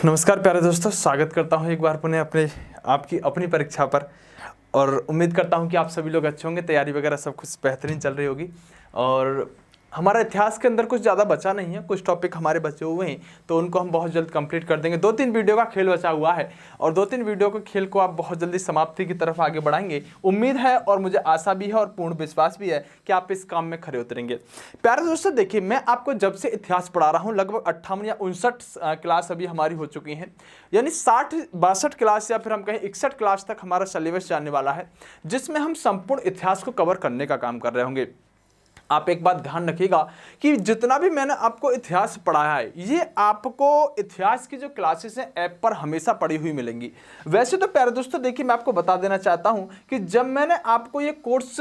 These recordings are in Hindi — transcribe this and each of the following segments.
नमस्कार प्यारे दोस्तों, स्वागत करता हूं एक बार पुनः आपकी अपनी परीक्षा पर। और उम्मीद करता हूं कि आप सभी लोग अच्छे होंगे, तैयारी वगैरह सब कुछ बेहतरीन चल रही होगी। और हमारा इतिहास के अंदर कुछ ज़्यादा बचा नहीं है, कुछ टॉपिक हमारे बचे हुए हैं तो उनको हम बहुत जल्द कंप्लीट कर देंगे। 2-3 वीडियो का खेल बचा हुआ है और 2-3 वीडियो के खेल को आप बहुत जल्दी समाप्ति की तरफ आगे बढ़ाएंगे। उम्मीद है और मुझे आशा भी है और पूर्ण विश्वास भी है कि आप इस काम में खरे उतरेंगे। प्यारे दोस्तों, देखिए, मैं आपको जब से इतिहास पढ़ा रहा हूँ, लगभग 58 या 59 क्लास अभी हमारी हो चुकी हैं, यानी 60-62 क्लास या फिर हम कहें 61 क्लास तक हमारा सिलेबस जाने वाला है, जिसमें हम संपूर्ण इतिहास को कवर करने का काम कर रहे होंगे। आप एक बात ध्यान रखिएगा कि जितना भी मैंने आपको इतिहास पढ़ाया है, ये आपको इतिहास की जो क्लासेस हैं ऐप पर हमेशा पढ़ी हुई मिलेंगी। वैसे तो प्यारे दोस्तों, देखिए, मैं आपको बता देना चाहता हूं कि जब मैंने आपको ये कोर्स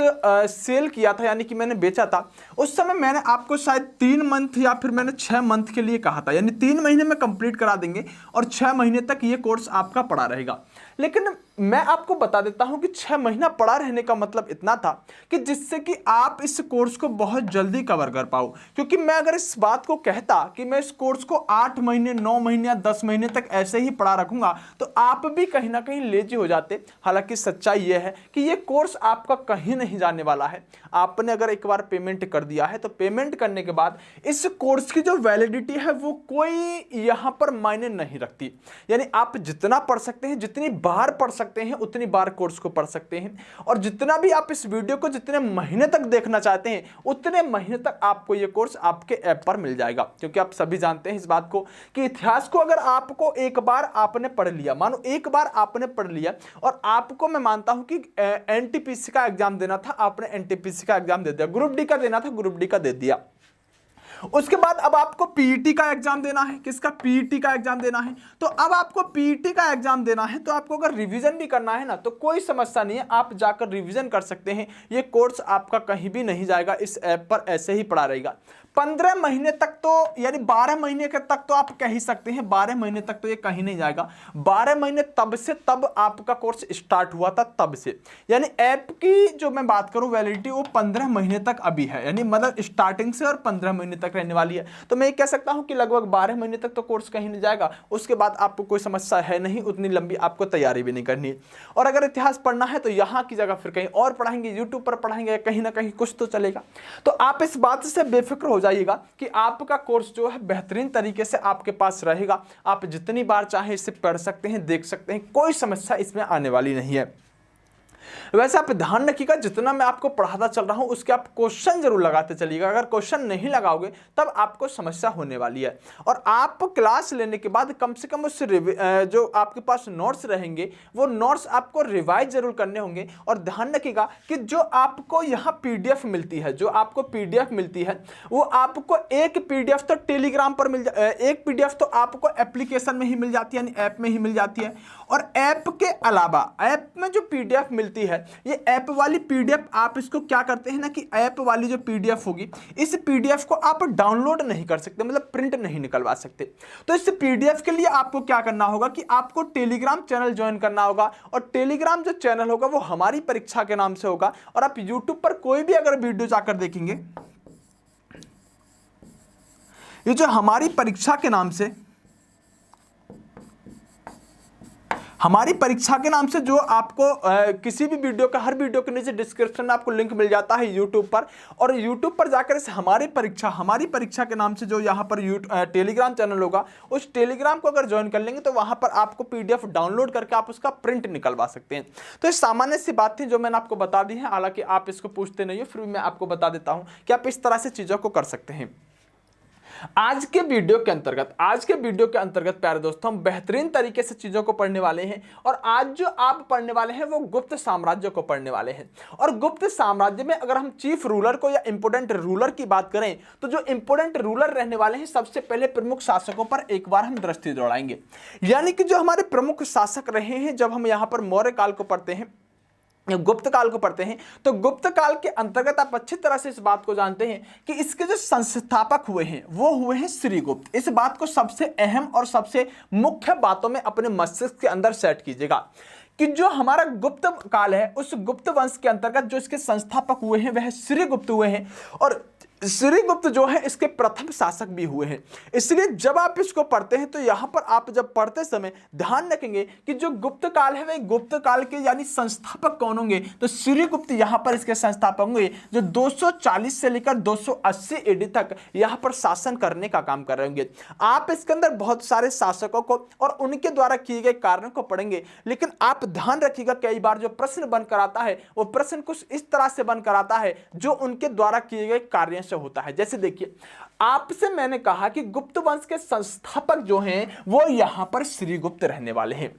सेल किया था, यानी कि मैंने बेचा था, उस समय मैंने आपको शायद 3 मंथ या फिर मैंने 6 मंथ के लिए कहा था, यानी 3 महीने में कंप्लीट करा देंगे और 6 महीने तक ये कोर्स आपका पड़ा रहेगा। लेकिन मैं आपको बता देता हूं कि 6 महीना पड़ा रहने का मतलब इतना था कि जिससे कि आप इस कोर्स को बहुत जल्दी कवर कर पाओ। क्योंकि मैं अगर इस बात को कहता कि मैं इस कोर्स को 8 महीने, 9 महीने या 10 महीने तक ऐसे ही पढ़ा रखूंगा तो आप भी कहीं ना कहीं लेजी हो जाते। हालांकि सच्चाई यह है कि यह कोर्स आपका कहीं नहीं जाने वाला है। आपने अगर एक बार पेमेंट कर दिया है तो पेमेंट करने के बाद इस कोर्स की जो वैलिडिटी है वो कोई यहां पर मायने नहीं रखती। यानी आप जितना पढ़ सकते हैं, जितनी बार पढ़ सकते हैं, उतनी बार कोर्स को पढ़ सकते हैं। और जितना भी आप इस वीडियो को जितने महीने तक देखना चाहते हैं, उतने महीने तक आपको यह कोर्स आपके ऐप पर मिल जाएगा। क्योंकि आप सभी जानते हैं इस बात को कि इतिहास को अगर आपको एक बार आपने पढ़ लिया, मानो एक बार आपने पढ़ लिया, और आपको मैं मानता हूं कि एनटीपीसी का एग्जाम देना था, आपने एनटीपीसी का एग्जाम दे दिया, ग्रुप डी का देना था, ग्रुप डी का दे दिया। उसके बाद अब आपको पीईटी का एग्जाम देना है। किसका? पीईटी का एग्जाम देना है। तो अब आपको पीईटी का एग्जाम देना है तो आपको अगर रिवीजन भी करना है ना, तो कोई समस्या नहीं है, आप जाकर रिवीजन कर सकते हैं। ये कोर्स आपका कहीं भी नहीं जाएगा, इस ऐप पर ऐसे ही पड़ा रहेगा। 15 महीने तक तो, यानी 12 महीने के तक तो आप कह ही सकते हैं, 12 महीने तक तो ये कहीं नहीं जाएगा। 12 महीने तब से तब आपका कोर्स स्टार्ट हुआ था, तब से। यानी ऐप की जो मैं बात करूं वैलिडिटी, वो 15 महीने तक अभी है, यानी मतलब स्टार्टिंग से और 15 महीने तक रहने वाली है। तो मैं ये कह सकता हूं कि लगभग 12 महीने तक तो कोर्स कहीं नहीं जाएगा। उसके बाद आपको कोई समस्या है नहीं, उतनी लंबी आपको तैयारी भी नहीं करनी। और अगर इतिहास पढ़ना है तो यहाँ की जगह फिर कहीं और पढ़ाएंगे, यूट्यूब पर पढ़ाएंगे, कहीं ना कहीं कुछ तो चलेगा। तो आप इस बात से बेफिक्र हो जाइएगा कि आपका कोर्स जो है बेहतरीन तरीके से आपके पास रहेगा। आप जितनी बार चाहे इसे पढ़ सकते हैं, देख सकते हैं, कोई समस्या इसमें आने वाली नहीं है। वैसे आप ध्यान रखिएगा, जितना मैं आपको पढ़ाता चल रहा हूं उसके आप क्वेश्चन जरूर लगाते चलिएगा। अगर क्वेश्चन नहीं लगाओगे तब आपको समस्या होने वाली है। और आप क्लास लेने के बाद कम से कम उस जो आपके पास नोट्स रहेंगे, वो नोट्स आपको रिवाइज जरूर करने होंगे। और ध्यान रखिएगा कि जो आपको यहाँ पीडीएफ मिलती है, जो आपको पीडीएफ मिलती है, वो आपको एक पीडीएफ तो टेलीग्राम पर एक पीडीएफ तो आपको एप्लीकेशन में ही मिल जाती है, यानी ऐप में ही मिल जाती है। और ऐप के अलावा ऐप में जो पीडीएफ मिलती है, ये ऐप वाली पीडीएफ आप इसको क्या करते हैं ना, कि ऐप वाली जो पीडीएफ होगी, इस पीडीएफ को आप डाउनलोड नहीं कर सकते, मतलब प्रिंट नहीं निकलवा सकते। तो इस पीडीएफ के लिए आपको क्या करना होगा कि आपको टेलीग्राम चैनल ज्वाइन करना होगा। और टेलीग्राम जो चैनल होगा वो हमारी परीक्षा के नाम से होगा। और आप यूट्यूब पर कोई भी अगर वीडियो जाकर देखेंगे, ये जो हमारी परीक्षा के नाम से, हमारी परीक्षा के नाम से जो आपको किसी भी वीडियो का, हर वीडियो के नीचे डिस्क्रिप्शन में आपको लिंक मिल जाता है यूट्यूब पर। और यूट्यूब पर जाकर इस हमारी परीक्षा के नाम से जो यहाँ पर टेलीग्राम चैनल होगा, उस टेलीग्राम को अगर ज्वाइन कर लेंगे तो वहाँ पर आपको पीडीएफ डाउनलोड करके आप उसका प्रिंट निकलवा सकते हैं। तो ये सामान्य सी बात थी जो मैंने आपको बता दी है। हालांकि आप इसको पूछते नहीं हो, फिर भी मैं आपको बता देता हूँ कि आप इस तरह से चीज़ों को कर सकते हैं। आज के वीडियो के अंतर्गत प्यारे दोस्तों, हम बेहतरीन तरीके से चीजों को पढ़ने वाले हैं। और आज जो आप पढ़ने वाले हैं वो गुप्त साम्राज्य को पढ़ने वाले हैं। और गुप्त साम्राज्य में अगर हम चीफ रूलर को या इंपोर्टेंट रूलर की बात करें, तो जो इंपोर्टेंट रूलर रहने वाले हैं, सबसे पहले प्रमुख शासकों पर एक बार हम दृष्टि दौड़ाएंगे। यानी कि जो हमारे प्रमुख शासक रहे हैं, जब हम यहां पर मौर्य काल को पढ़ते हैं, गुप्त काल को पढ़ते हैं, तो गुप्त काल के अंतर्गत आप अच्छी तरह से इस बात को जानते हैं कि इसके जो संस्थापक हुए हैं वो हुए हैं श्रीगुप्त। इस बात को सबसे अहम और सबसे मुख्य बातों में अपने मस्तिष्क के अंदर सेट कीजिएगा कि जो हमारा गुप्त काल है, उस गुप्त वंश के अंतर्गत जो इसके संस्थापक हुए हैं वह श्रीगुप्त हुए हैं। और श्रीगुप्त जो है इसके प्रथम शासक भी हुए हैं। इसलिए जब आप इसको पढ़ते हैं तो यहां पर आप जब पढ़ते समय ध्यान रखेंगे कि जो गुप्त काल है वे गुप्त काल के यानी संस्थापक कौन होंगे, तो श्रीगुप्त यहां पर इसके संस्थापक होंगे जो 240 से लेकर 280 एडी तक यहां पर शासन करने का काम कर रहे होंगे। आप इसके अंदर बहुत सारे शासकों को और उनके द्वारा किए गए कार्यों को पढ़ेंगे, लेकिन आप ध्यान रखिएगा कई बार जो प्रश्न बनकर आता है वो प्रश्न कुछ इस तरह से बनकर आता है जो उनके द्वारा किए गए कार्यों से होता है। जैसे देखिए, आपसे मैंने कहा कि गुप्त वंश के संस्थापक जो हैं वो यहां पर श्रीगुप्त रहने वाले हैं।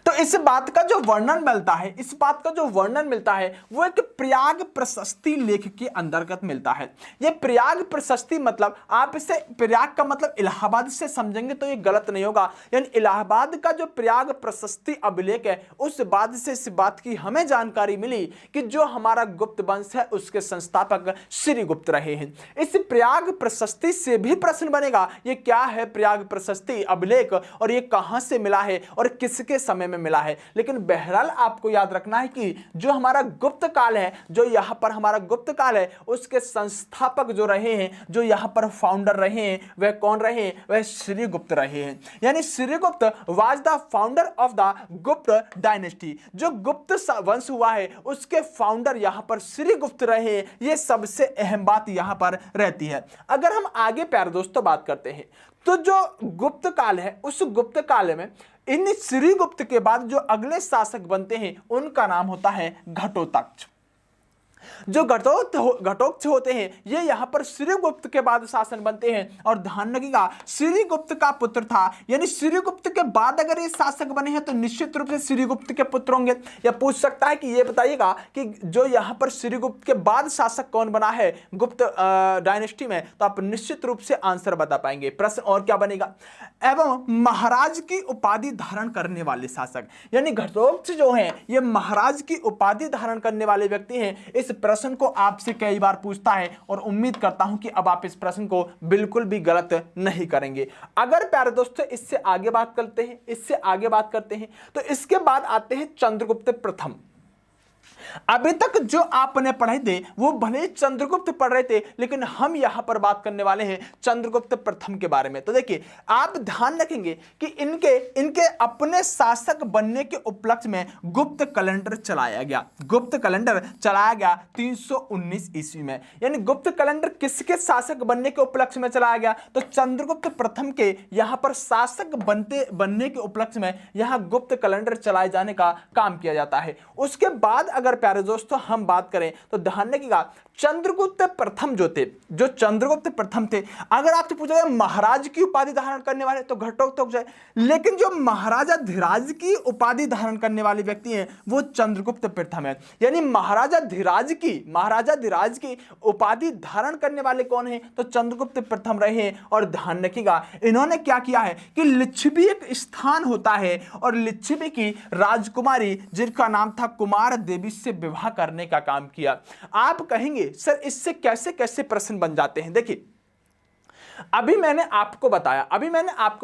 तो इस बात का जो वर्णन मिलता है, इस बात का जो वर्णन मिलता है वो एक प्रयाग प्रशस्ति लेख के अंतर्गत मिलता है। ये प्रयाग प्रशस्ति मतलब आप इसे प्रयाग का मतलब इलाहाबाद से समझेंगे तो ये गलत नहीं होगा, यानी इलाहाबाद का जो प्रयाग प्रशस्ति अभिलेख है उस बात से इस बात की हमें जानकारी मिली कि जो हमारा गुप्त वंश है उसके संस्थापक श्रीगुप्त रहे हैं। इस प्रयाग प्रशस्ति से भी प्रश्न बनेगा, ये क्या है प्रयाग प्रशस्ति अभिलेख और ये कहां से मिला है और किसके समय में मिला है। लेकिन बहरहाल आपको याद रखना है कि जो हमारा गुप्त काल है, जो यहां पर हमारा गुप्त काल है उसके संस्थापक जो रहे हैं, जो यहां पर फाउंडर रहे हैं वह कौन रहे हैं, वह श्रीगुप्त रहे हैं। यानी Srigupta was the founder of the Gupta dynasty. जो गुप्त वंश हुआ है उसके फाउंडर यहां पर श्रीगुप्त रहे हैं। यह सबसे अहम बात यहां पर रहती है। अगर हम आगे प्यारे दोस्तों बात करते हैं तो जो गुप्त काल है उस गुप्त काल में इन श्रीगुप्त के बाद जो अगले शासक बनते हैं उनका नाम होता है घटोत्कच। जो घटोत्कच होते हैं ये यहां पर श्रीगुप्त के बाद शासन बनते हैं। और ध्यान रखिएगा श्रीगुप्त का पुत्र था, यानी श्रीगुप्त के बाद अगर ये शासक बने हैं तो निश्चित रूप से श्रीगुप्त के पुत्र होंगे। या पूछ सकता है कि ये बताइएगा कि जो यहां पर श्रीगुप्त के बाद शासक कौन बना है गुप्त डायनेस्टी में, तो आप निश्चित रूप से आंसर बता पाएंगे। प्रश्न और क्या बनेगा, एवं महाराज की उपाधि धारण करने वाले शासक, यानी घटोत्कच जो है ये महाराज की उपाधि धारण करने वाले व्यक्ति हैं। इस प्रश्न को आपसे कई बार पूछता है और उम्मीद करता हूं कि अब आप इस प्रश्न को बिल्कुल भी गलत नहीं करेंगे। अगर प्यारे दोस्तों इससे आगे बात करते हैं तो इसके बाद आते हैं चंद्रगुप्त प्रथम। अभी तक जो आपने पढ़े थे वो भले चंद्रगुप्त पढ़ रहे थे, लेकिन हम यहां पर बात करने वाले हैं चंद्रगुप्त प्रथम के बारे में। तो देखिए आप ध्यान रखेंगे कि इनके अपने शासक बनने के उपलक्ष्य में गुप्त कैलेंडर चलाया गया। गुप्त कैलेंडर चलाया गया 319 ईस्वी में। यानी गुप्त कैलेंडर किसके शासक बनने के उपलक्ष्य में चलाया गया, तो चंद्रगुप्त प्रथम के यहां पर शासक बनने के उपलक्ष्य में यहां गुप्त कैलेंडर चलाए जाने का काम किया जाता है। उसके बाद अगर प्यारे दोस्तों हम बात करें तो ध्यान रखिएगा चंद्रगुप्त प्रथम जो चंद्रगुप्त प्रथम थे, अगर आपसे पूछा जाए महाराज की उपाधि धारण करने वाले तो घटोत्कच है, लेकिन जो महाराजा धीराज की उपाधि धारण करने वाले व्यक्ति हैं वो चंद्रगुप्त प्रथम है। यानी महाराजा धीराज की उपाधि धारण करने वाले कौन हैं, तो चंद्रगुप्त प्रथम रहे हैं। और ध्यान रखिएगा इन्होंने क्या किया है कि लिच्छवी एक स्थान होता है और लिच्छवी की राजकुमारी जिनका नाम था कुमार देवी से विवाह करने का काम किया। आप कहेंगे सर इससे कैसे कैसे प्रश्न बन जाते हैं। देखिए अभी मैंने आपको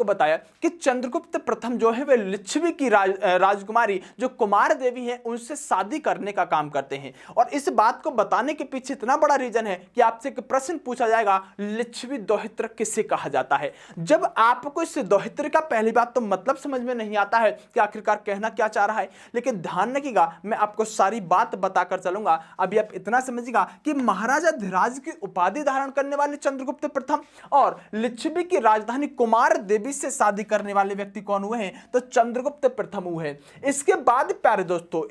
बताया कि चंद्रगुप्त प्रथम जो है वे लिच्छवी की राजकुमारी जो कुमार देवी है उनसे शादी करने का काम करते हैं। और इस बात को बताने के पीछे इतना बड़ा रीजन है कि आपसे एक प्रश्न पूछा जाएगा लिच्छवी दोहित्र किसे कहा जाता है। जब आपको इस दोहित्र का पहली बात तो मतलब समझ में नहीं आता है कि आखिरकार कहना क्या चाह रहा है, लेकिन ध्यान रखिएगा मैं आपको सारी बात बताकर चलूंगा। अभी आप इतना समझिएगा कि महाराजा धीराज की उपाधि धारण करने वाले चंद्रगुप्त प्रथम और लिच्छवी की राजधानी कुमार देवी से शादी करने वाले व्यक्ति कौन हुए हैं, तो चंद्रगुप्त प्रथम हुए हैं। इसके बाद प्यारे दोस्तों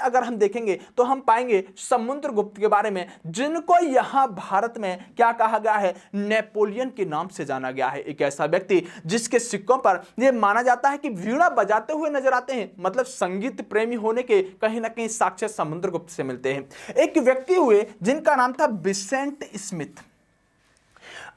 अगर हम देखेंगे तो हम पाएंगे समुद्रगुप्त के बारे में, जिनको यहां भारत में क्या कहा गया है, नेपोलियन के नाम से जाना गया है। एक ऐसा व्यक्ति जिसके सिक्कों पर यह माना जाता है कि वीणा बजाते हुए नजर आते हैं, मतलब संगीत प्रेमी होने के कहीं ना कहीं साक्ष्य समुद्रगुप्त से मिलते हैं। एक व्यक्ति हुए जिनका नाम था विसेंट स्मिथ।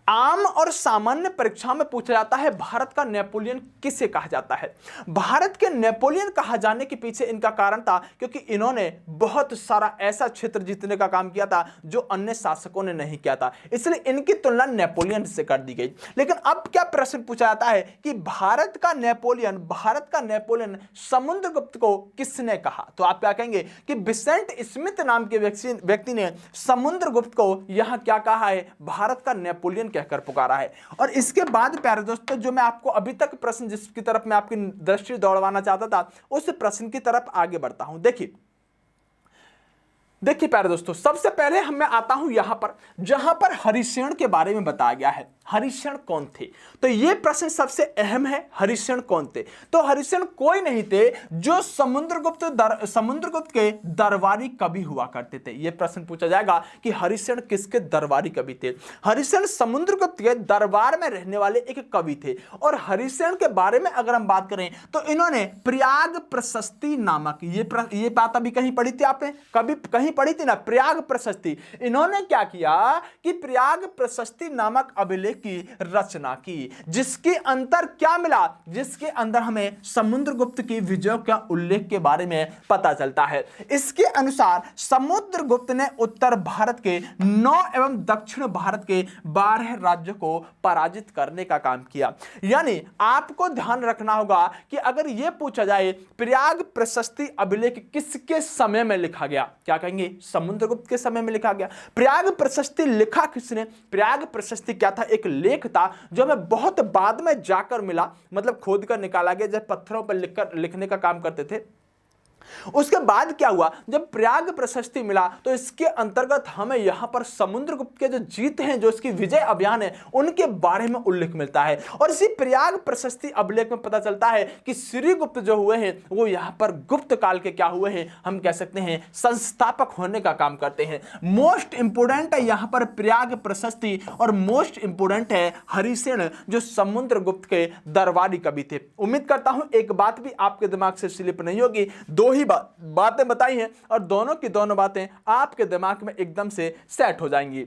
आम और सामान्य परीक्षा में पूछा जाता है भारत का नेपोलियन किसे कहा जाता है। भारत के नेपोलियन कहा जाने के पीछे इनका कारण था क्योंकि इन्होंने बहुत सारा ऐसा क्षेत्र जीतने का काम किया था जो अन्य शासकों ने नहीं किया था, इसलिए इनकी तुलना नेपोलियन से कर दी गई। लेकिन अब क्या प्रश्न पूछा जाता है कि भारत का नेपोलियन समुद्रगुप्त को किसने कहा। तो आप क्या कहेंगे कि विसेंट स्मिथ नाम के व्यक्ति ने समुद्रगुप्त को यहां क्या कहा है, भारत का नेपोलियन कहकर पुकारा है। और इसके बाद प्यारे दोस्तों, जो मैं आपको अभी तक प्रश्न जिसकी तरफ मैं आपकी दृष्टि दौड़वाना चाहता था, उस प्रश्न की तरफ आगे बढ़ता हूं। देखिए प्यारे दोस्तों, सबसे पहले मैं आता हूं यहां पर जहां पर हरिशेन के बारे में बताया गया है। हरिशेन कौन थे, तो यह प्रश्न सबसे अहम है। हरिशेन कौन थे, तो हरिशेन कोई नहीं थे जो समुद्रगुप्त के दरबारी कवि हुआ करते थे। यह प्रश्न पूछा जाएगा कि हरिशेन किसके दरबारी कवि थे। हरिशेन समुद्रगुप्त के दरबार में रहने वाले एक कवि थे। और हरिशेन के बारे में अगर हम बात करें तो इन्होंने प्रयाग प्रशस्ति नामक, ये बात अभी कहीं पढ़ी थी आपने, कभी कहीं पढ़ी थी ना, प्रयाग प्रशस्ति। इन्होंने क्या किया कि प्रयाग प्रशस्ति नामक अभिलेख की रचना की, जिसके अंदर क्या मिला, जिसके अंदर हमें समुद्रगुप्त की विजयों का उल्लेख के बारे में पता चलता है। इसके अनुसार समुद्रगुप्त ने उत्तर भारत के 9 एवं दक्षिण भारत के 12 राज्यों को पराजित करने का काम किया। यानी आपको ध्यान रखना होगा कि अगर यह पूछा जाए प्रयाग प्रशस्ति अभिलेख किसके समय में लिखा गया, क्या कहेंगे, समुद्रगुप्त के समय में लिखा गया। प्रयाग प्रशस्ति लिखा किसने, प्रयाग प्रशस्ति क्या था, एक लेख था जो हमें बहुत बाद में जाकर मिला, मतलब खोद कर निकाला गया, जब पत्थरों पर लिखने का काम करते थे। उसके बाद क्या हुआ, जब प्रयाग प्रशस्ति मिला तो इसके अंतर्गत हमें यहां पर समुद्रगुप्त के जो जीत हैं, जो इसकी विजय अभियान है, उनके बारे में उल्लेख मिलता है। और इसी प्रयाग प्रशस्ति अभिलेख में पता चलता है कि श्रीगुप्त जो हुए हैं वो यहां पर गुप्त काल के क्या हुए हैं, हम कह सकते हैं संस्थापक होने का काम करते हैं। मोस्ट इंपोर्टेंट है यहां पर प्रयाग प्रशस्ति और मोस्ट इंपोर्टेंट है हरिशेन जो समुद्रगुप्त के दरबारी कवि थे। उम्मीद करता हूं एक बात भी आपके दिमाग से स्लिप नहीं होगी। दो ही बातें बताई हैं और दोनों की दोनों बातें आपके दिमाग में एकदम से सेट हो जाएंगी।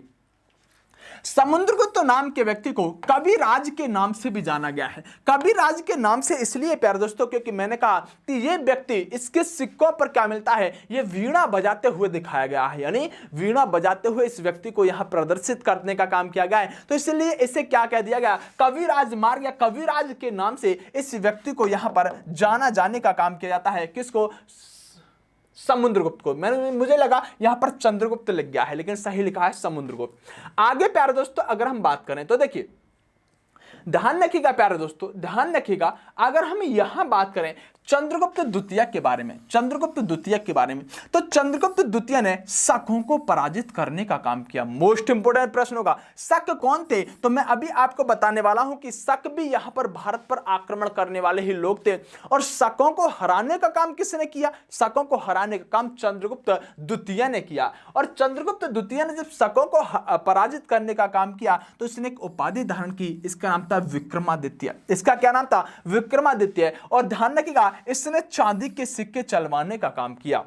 समुद्रगुप्त नाम के व्यक्ति को कविराज के नाम से भी जाना गया है। कविराज के नाम से इसलिए प्यारे दोस्तों क्योंकि मैंने कहा कि यह व्यक्ति, इसके सिक्कों पर क्या मिलता है, यह वीणा बजाते हुए दिखाया गया है, यानी वीणा बजाते हुए इस व्यक्ति को यहां प्रदर्शित करने का काम किया गया है। तो इसलिए इसे क्या कह दिया गया, कविराज मार्ग या कविराज के नाम से इस व्यक्ति को यहां पर जाना जाने का काम किया जाता है। किसको, समुद्रगुप्त को। मुझे लगा यहां पर चंद्रगुप्त लिख गया है, लेकिन सही लिखा है समुद्रगुप्त। आगे प्यारे दोस्तों अगर हम बात करें तो देखिए, ध्यान रखिएगा प्यारे दोस्तों, ध्यान रखिएगा, अगर हम यहां बात करें चंद्रगुप्त द्वितीय के बारे में, चंद्रगुप्त द्वितीय के बारे में, तो चंद्रगुप्त द्वितीय ने शकों को पराजित करने का काम किया। मोस्ट इंपोर्टेंट प्रश्न होगा, शक कौन थे, तो मैं अभी आपको बताने वाला हूं कि शक भी यहां पर भारत पर आक्रमण करने वाले ही लोग थे। और शकों को हराने का काम किसने किया, शकों को हराने का काम चंद्रगुप्त द्वितीय ने किया। और चंद्रगुप्त द्वितीय ने जब शकों को पराजित करने का काम किया तो इसने एक उपाधि धारण की, इसका नाम था विक्रमादित्य। इसका क्या नाम था, विक्रमादित्य। और ध्यान रखिएगा, इसने चांदी के सिक्के चलवाने का काम किया,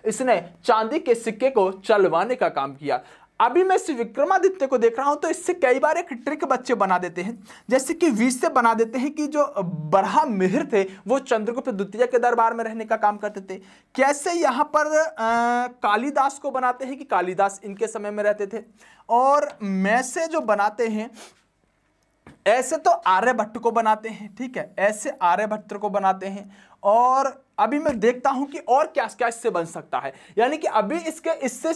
इसने चांदी के सिक्के को चलवाने का काम किया। अभी मैं इस विक्रमादित्य को देख रहा हूं तो इससे कई बार एक ट्रिक बच्चे बना देते हैं, जैसे कि वीस से बना देते हैं कि जो बरहा मिहिर थे वो चंद्रगुप्त द्वितीय के दरबार में रहने का काम करते थे। कैसे यहां पर कालिदास को बनाते हैं कि कालिदास इनके समय में रहते थे। और मैसे जो बनाते हैं ऐसे तो आर्यभट्ट को बनाते हैं, ठीक है, ऐसे आर्यभट्ट को बनाते हैं। और अभी मैं देखता हूं कि और क्या क्या इससे बन सकता है, यानी कि अभी इससे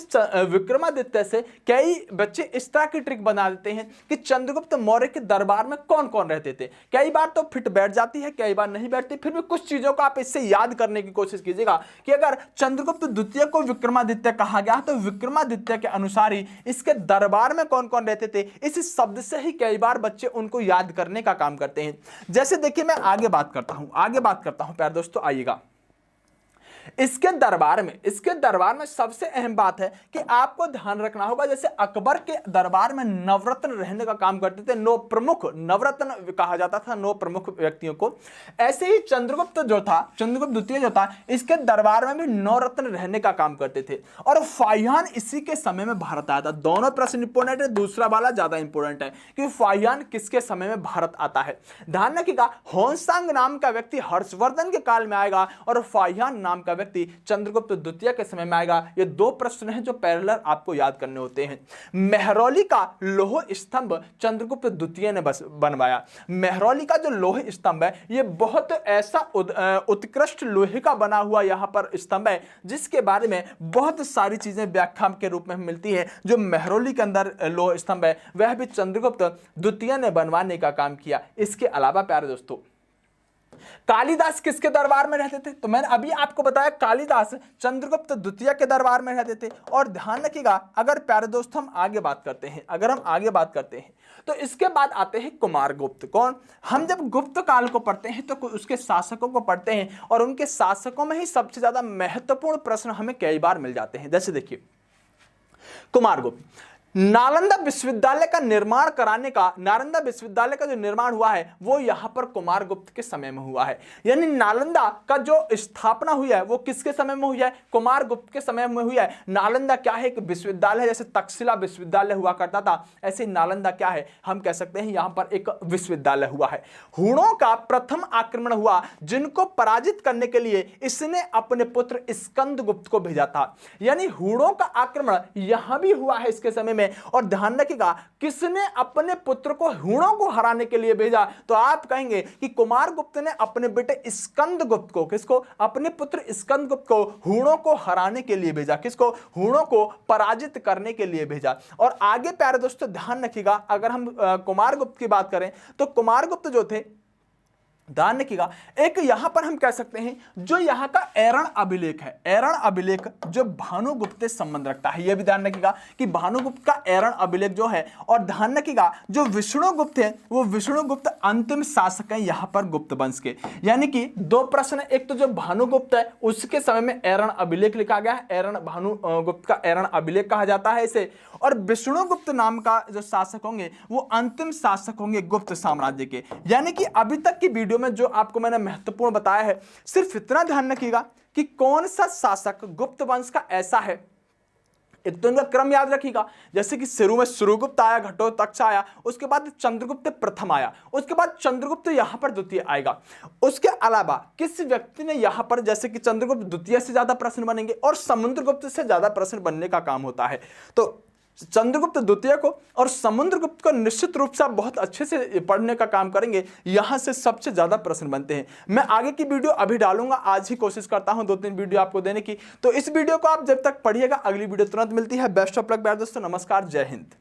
विक्रमादित्य से कई बच्चे इस तरह की ट्रिक बना देते हैं कि चंद्रगुप्त मौर्य के दरबार में कौन कौन रहते थे। कई बार तो फिट बैठ जाती है, कई बार नहीं बैठती, फिर भी कुछ चीजों को आप इससे याद करने की कोशिश कीजिएगा कि अगर चंद्रगुप्त द्वितीय को विक्रमादित्य कहा गया तो विक्रमादित्य के अनुसार ही इसके दरबार में कौन कौन रहते थे, इस शब्द से ही कई बार बच्चे उनको याद करने का काम करते हैं। जैसे देखिए मैं आगे बात करता हूं प्यारे दोस्तों, आइएगा। इसके दरबार में सबसे अहम बात है कि आपको ध्यान रखना होगा, जैसे अकबर के दरबार में नवरत्न रहने का काम करते थे, 9 प्रमुख नवरत्न कहा जाता था 9 प्रमुख व्यक्तियों को, ऐसे ही चंद्रगुप्त द्वितीय जो था इसके दरबार में भी 9 रत्न रहने का काम करते थे। और फाहियान इसी के समय में भारत आया था। दोनों प्रश्न इंपोर्टेंट है, दूसरा वाला ज्यादा इंपोर्टेंट है कि फाहियान किसके समय में भारत आता है। ध्यान रखिएगा, होनसांग नाम का व्यक्ति हर्षवर्धन के काल में आएगा और फाहियान नाम का व्यक्ति चंद्रगुप्त द्वितीय के समय में आएगा। ये 2 प्रश्न हैं जो पैरेलल आपको याद करने होते हैं। मेहरौली का लौह स्तंभ चंद्रगुप्त द्वितीय ने बनवाया। मेहरौली का जो लौह स्तंभ है ये बहुत ऐसा उत्कृष्ट लोहे का बना हुआ यहां पर स्तंभ है जिसके बारे में बहुत सारी चीजें व्याख्या के रूप में मिलती है। जो मेहरौली के अंदर लौह स्तंभ है वह भी चंद्रगुप्त द्वितीय ने बनवाने का काम किया। इसके अलावा प्यारे दोस्तों, कालिदास किसके दरबार में रहते थे? तो मैंने अभी आपको बताया कालिदास चंद्रगुप्त द्वितीय के दरबार में रहते थे। और ध्यान रखिएगा, अगर प्यारे दोस्त हम आगे बात करते हैं तो इसके बाद आते हैं कुमारगुप्त। कौन? हम जब गुप्त काल को पढ़ते हैं तो उसके शासकों को पढ़ते हैं और उनके शासकों में ही सबसे ज्यादा महत्वपूर्ण प्रश्न हमें कई बार मिल जाते हैं। जैसे देखिए, कुमारगुप्त नालंदा विश्वविद्यालय का जो निर्माण हुआ है वो यहां पर कुमारगुप्त के समय में हुआ है। यानी नालंदा का जो स्थापना हुई है वो किसके समय में हुई है? कुमारगुप्त के समय में हुई है। नालंदा क्या है? एक विश्वविद्यालय, जैसे तक्षशिला विश्वविद्यालय हुआ करता था ऐसे नालंदा क्या है, हम कह सकते हैं यहां पर एक विश्वविद्यालय हुआ है। हुणों का प्रथम आक्रमण हुआ जिनको पराजित करने के लिए इसने अपने पुत्र स्कंदगुप्त को भेजा था। यानी हुणों का आक्रमण यहां भी हुआ है इसके समय में। और ध्यान रखिएगा, किसने अपने पुत्र को हुणों को हराने के लिए भेजा? तो आप कहेंगे कि कुमारगुप्त ने अपने बेटे स्कंदगुप्त को, किसको? अपने पुत्र स्कंदगुप्त को हुणों को हराने के लिए भेजा। किसको? हुणों को पराजित करने के लिए भेजा। और आगे प्यारे दोस्तों ध्यान रखिएगा, अगर हम कुमारगुप्त की बात करें तो कुमारगुप्त जो थे, ध्यान रखिएगा, एक यहां पर हम कह सकते हैं जो यहां का एरण अभिलेख है, एरण अभिलेख जो भानुगुप्त से संबंध रखता है। यह भी ध्यान रखिएगा कि भानुगुप्त का एरण अभिलेख जो है। और ध्यान रखिएगा, जो विष्णुगुप्त है वो विष्णुगुप्त अंतिम शासक है यहां पर गुप्त वंश के। यानी कि 2 प्रश्न, एक तो जो भानुगुप्त है उसके समय में एरण अभिलेख लिखा गया है, एरण भानुगुप्त का एरण अभिलेख कहा जाता है इसे। और विष्णुगुप्त नाम का जो शासक होंगे वो अंतिम शासक होंगे गुप्त साम्राज्य के। यानी कि अभी तक की वीडियो में जो आपको मैंने महत्वपूर्ण बताया है, सिर्फ इतना ध्यान रखिएगा कि कौन सा शासक गुप्त वंश का ऐसा है। एक तो इनका क्रम याद रखिएगा, जैसे कि शुरू में सूर्यगुप्त आया, घटोत्कच आया, उसके बाद चंद्रगुप्त प्रथम आया, उसके बाद चंद्रगुप्त यहां पर द्वितीय आएगा। उसके अलावा किस व्यक्ति ने यहां पर, जैसे कि चंद्रगुप्त द्वितीय से ज्यादा प्रश्न बनेंगे और समुद्रगुप्त से ज्यादा प्रश्न बनने का काम होता है। तो चंद्रगुप्त द्वितीय को और समुद्रगुप्त को निश्चित रूप से आप बहुत अच्छे से पढ़ने का काम करेंगे, यहां से सबसे ज्यादा प्रश्न बनते हैं। मैं आगे की वीडियो अभी डालूंगा, आज ही कोशिश करता हूं 2-3 वीडियो आपको देने की। तो इस वीडियो को आप जब तक पढ़िएगा, अगली वीडियो तुरंत मिलती है। बेस्ट ऑफ लक दोस्तों, नमस्कार, जय हिंद।